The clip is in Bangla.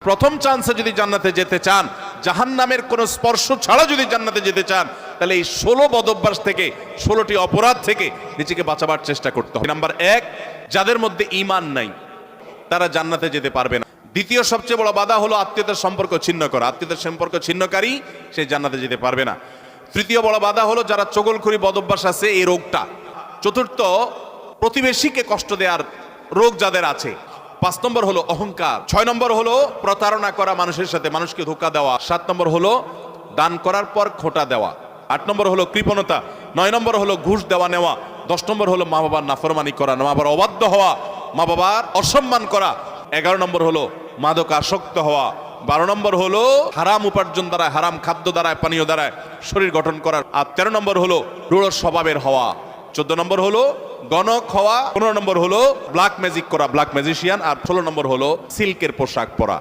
প্রথম চান্সে যদি জান্নাতে যেতে চান, জাহান্নামের কোনো স্পর্শ ছাড়া যদি জান্নাতে যেতে চান, তাহলে এই 16 বদঅভ্যাস থেকে, 16টি অপরাধ থেকে নিজেকে বাঁচাবার চেষ্টা করতে হবে। নাম্বার 1, যাদের মধ্যে ঈমান নাই তারা জান্নাতে যেতে পারবে না। দ্বিতীয় সবচেয়ে বড় বাধা হলো আত্মীয়তার সম্পর্ক ছিন্ন করা। আত্মীয়তার সম্পর্ক ছিন্নকারী সে জান্নাতে যেতে পারবে না। তৃতীয় বড় বাধা হলো যারা চগলখড়ি বদঅভ্যাস আছে, এই রোগটা। চতুর্থ, প্রতিবেশীকে কষ্ট দেওয়ার রোগ যাদের আছে। 5 নম্বর হলো অহংকার। 6 নম্বর হলো প্রতারণা করা, মানুষের সাথে মানুষকে ধোঁকা দেওয়া। 7 নম্বর হলো দান করার পর খোঁটা দেওয়া। 8 নম্বর হলো কৃপণতা। 9 নম্বর হলো ঘুষ দেওয়া নেওয়া। 10 নম্বর হলো মা বাবার নাফরমানি করা, মা বাবার অবাধ্য হওয়া, মা বাবার অসম্মান করা। 11 নম্বর হলো মাদক আসক্ত হওয়া। 12 নম্বর হলো হারাম উপার্জন দ্বারা, হারাম খাদ্য দ্বারা, পানীয় দ্বারা শরীর গঠন করার। আর 13 নম্বর হলো রূঢ় স্বভাবের হওয়া। 14 নম্বর হলো গণক হওয়া। 15 নম্বর হলো ব্ল্যাক ম্যাজিক করা, ব্ল্যাক ম্যাজিশিয়ান। আর 16 নম্বর হলো সিল্কের পোশাক পরা।